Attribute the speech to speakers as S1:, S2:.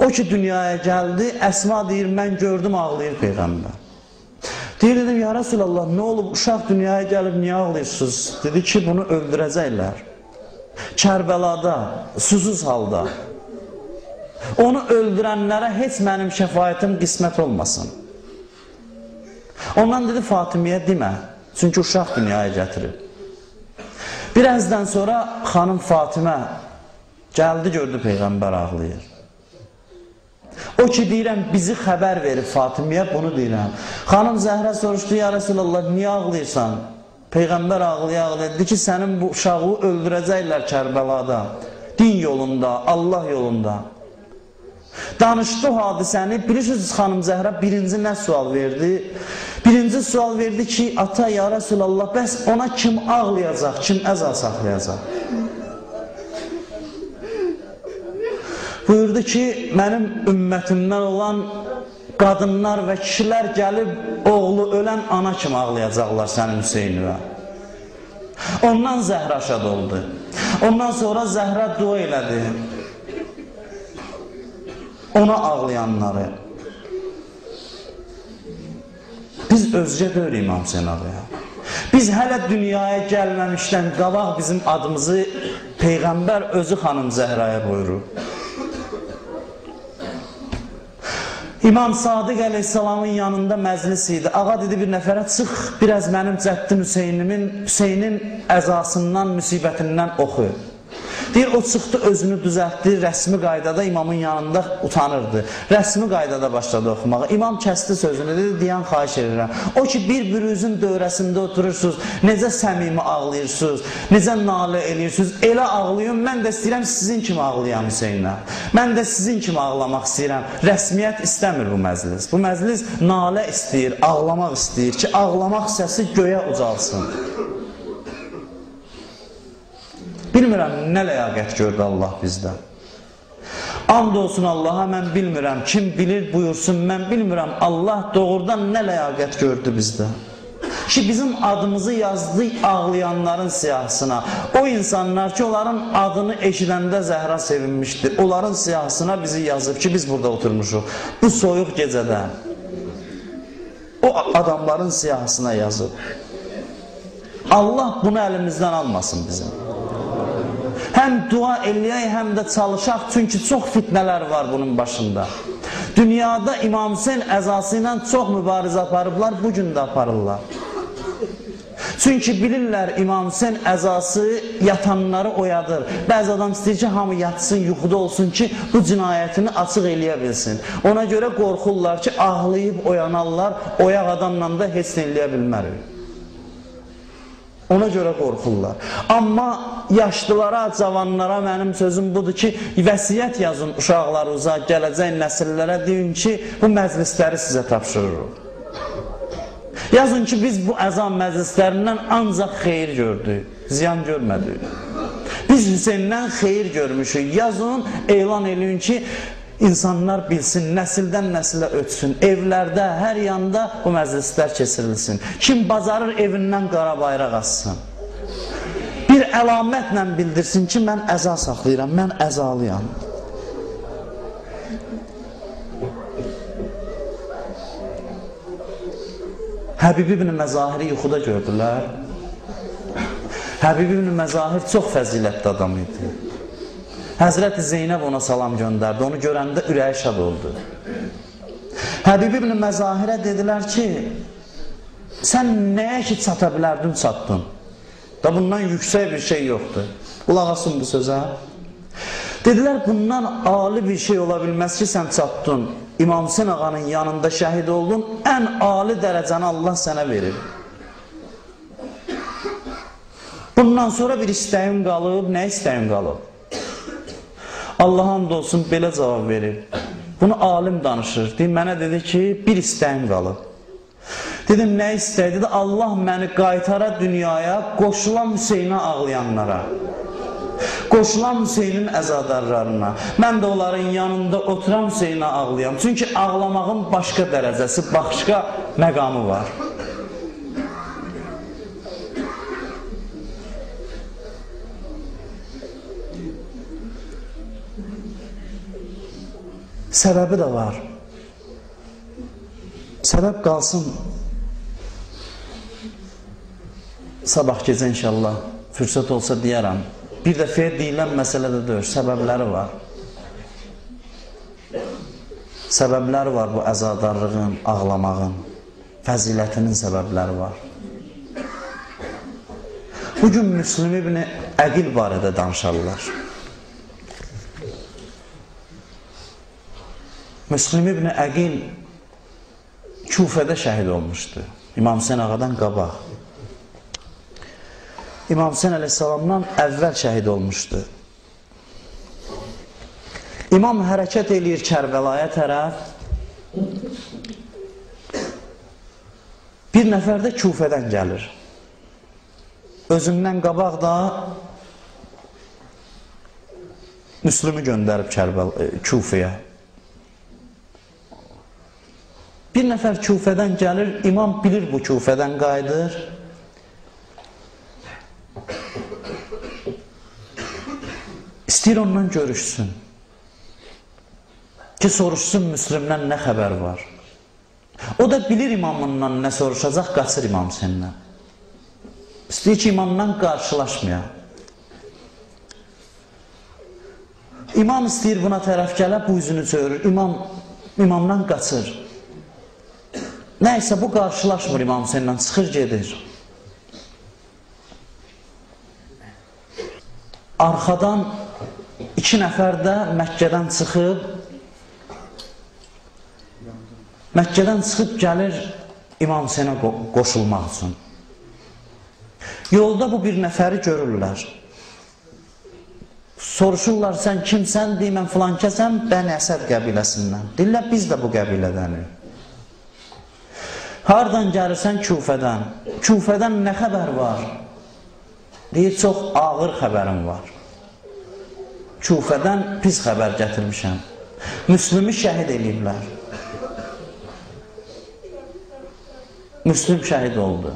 S1: O ki dünyaya gəldi, Əsma deyir, mən gördüm, ağlayır Peyğəmbər. Deyir, dedim, ya Rasulallah, nə olub, uşaq dünyaya gəlib, niyə ağlayırsınız? Dedi ki, bunu öldürəcəklər. Kərbəlada, susuz halda. Onu öldürənlərə heç mənim şəfayətim qismət olmasın. Ondan dedi, Fatimiyə demə, çünki uşaq dünyaya gətirib. Birazdan sonra xanım Fatimə gəldi, gördü Peyğəmbər ağlayır. O ki, deyirəm, bizi xəbər verib Fatimiyə, bunu deyirəm. Xanım Zəhrə soruşdu, ya Rasulallah, niyə ağlayırsan? Peyğəmbər ağlaya-ağlaya dedi ki, sənin bu uşağı öldürəcəklər Kərbəlada, din yolunda, Allah yolunda. Danışdı o hadisəni, bilirsiniz xanım Zəhrə birinci nə sual verdi? Birinci sual verdi ki, ata, ya Rasulallah, bəs ona kim ağlayacaq, kim əza saxlayacaq? Buyurdu ki, mənim ümmətimdən olan qadınlar və kişilər gəlib, oğlu ölən ana kimi ağlayacaqlar sənin Hüseynivə. Ondan Zəhrə şad oldu. Ondan sonra Zəhrə dua elədi. Ona ağlayanları. Biz özcə deyil İmam Hüseyn ağlayan. Biz hələ dünyaya gəlməmişdən qabaq bizim adımızı Peyğəmbər özü xanım Zəhraya buyurur. İmam Sadiq əleyhissalamın yanında məclis idi. Ağa dedi, bir nəfərə çıx, biraz mənim cəddim Hüseynin əzasından, müsibətindən oxu. Deyir, o çıxdı, özünü düzəltdi, rəsmi qaydada imamın yanında utanırdı. Rəsmi qaydada başladı oxumağa. İmam kəsdi sözünü, dedi, deyən xahiş edirəm. O ki, bir-birinizin dövrəsində oturursunuz, necə səmimi ağlayırsınız, necə nalə edirsiniz, elə ağlayın, mən də istəyirəm sizin kimi ağlayan Hüseynlə. Mən də sizin kimi ağlamaq istəyirəm. Rəsmiyyət istəmir bu məclis. Bu məclis nalə istəyir, ağlamaq istəyir ki, ağlamaq səsi göyə ucalsın. Bilmirəm, nə ləyaqət gördü Allah bizdən. And olsun Allaha, mən bilmirəm, kim bilir buyursun, mən bilmirəm, Allah doğrudan nə ləyaqət gördü bizdən. Ki bizim adımızı yazdı ağlayanların siyahısına. O insanlar ki, onların adını eşidəndə Zəhra sevinmişdi. Onların siyahısına bizi yazıb ki, biz burada oturmuşuq. Bu soyuq gecədə. O adamların siyahısına yazıb. Allah bunu əlimizdən almasın bizim. Həm dua eləyək, həm də çalışaq, çünki çox fitnələr var bunun başında. Dünyada İmam Hüseyn əzası ilə çox mübarizə aparıblar, bugün də aparırlar. Çünki bilirlər İmam Hüseyn əzası yatanları oyadır. Bəzi adam istəyir ki, hamı yatsın, yuxuda olsun ki, bu cinayətini açıq eləyə bilsin. Ona görə qorxurlar ki, ağlayıb oyanarlar, oyaq adamla da heç nə eləyə bilmərik. Ona görə qorxurlar. Amma yaşlılara, cavanlara mənim sözüm budur ki, vəsiyyət yazın uşaqlarınıza, gələcək nəsillərə, deyin ki, bu məclisləri sizə tapşırırıq. Yazın ki, biz bu əzan məclislərindən ancaq xeyir gördük, ziyan görmədik. Biz Hüseyndən xeyir görmüşük. Yazın, elan eləyin ki, İnsanlar bilsin, nəsildən nəsilə ötsün, evlərdə, hər yanda bu məclislər keçirilsin. Kim bacarır evindən qara bayraq assın. Bir əlamətlə bildirsin ki, mən əza saxlayıram, mən əzalıyam. Həbib ibn Məzahiri yuxuda gördülər. Həbib ibn Məzahir çox fəzilətli adam idi. Həzrəti Zeynəb ona salam göndərdi, onu görəndə ürəyi şad oldu. Həbib ibn Məzahirə dedilər ki, sən nəyə ki çata bilərdin, çatdın. Da bundan yüksək bir şey yoxdur. Qulaq asın bu sözə. Dedilər, bundan ali bir şey ola bilməz ki, sən çatdın. İmam Hüseyn ağanın yanında şəhid oldun, ən ali dərəcəni Allah sənə verir. Bundan sonra bir istəyim qalıb, nə istəyim qalıb? Allah hamd olsun belə cavab verir. Bunu alim danışır. Mənə dedi ki, bir istəyim qalıb. Dedim, nə istəyi? Dedi, Allah məni qaytara dünyaya, qoşulan Hüseynə ağlayanlara, qoşulan Hüseynin əzadarlarına. Mən də onların yanında oturan Hüseynə ağlayam. Çünki ağlamağın başqa dərəcəsi, başqa məqamı var. Səbəbi də var. Səbəb qalsın. Sabah gecə inşallah fürsət olsa deyərəm. Bir dəfə deyilən məsələdə deyir, səbəbləri var. Səbəbləri var bu əzadarlığın, ağlamağın, fəzilətinin səbəbləri var. Bugün Müslim ibn Əqil barədə danışarlar. Müslim ibn Əqil Kufədə şəhid olmuşdu. İmam Hüseyn ağadan qabaq. İmam Hüseyn əleyhissalamdan əvvəl şəhid olmuşdu. İmam hərəkət eləyir Kərbəlaya tərəf. Bir nəfər də Kufədən gəlir. Özündən qabaq da Müslümü göndərib Kufəyə. Bir nəfər Kufədən gəlir, imam bilir bu Kufədən qayıdır. İstəyir ondan görüşsün. Ki, soruşsun Müslümdən nə xəbər var. O da bilir imamından nə soruşacaq, qaçır İmam Hüseyndən. İstəyir ki, imamdan qarşılaşmaya. İmam istəyir buna tərəf gələ, bu üzünü çörür. İmamdan qaçır. Nəysə, bu qarşılaşmır İmam Hüseyndən, çıxır gedir. Arxadan 2 nəfər də Məkkədən çıxıb gəlir İmam Hüseynə qoşulmaq üçün. Yolda bu bir nəfəri görürlər. Soruşurlar, sən kimsən? Deyir, mən filan kəsəm, Bəni Əsəd qəbiləsindən. Deyirlər, biz də bu qəbilədənik. Hardan gəlirsən? Kufədən. Kufədən nə xəbər var? Deyir, çox ağır xəbərim var. Kufədən pis xəbər gətirmişəm. Müslümü şəhid eləyiblər. Müslüm şəhid oldu.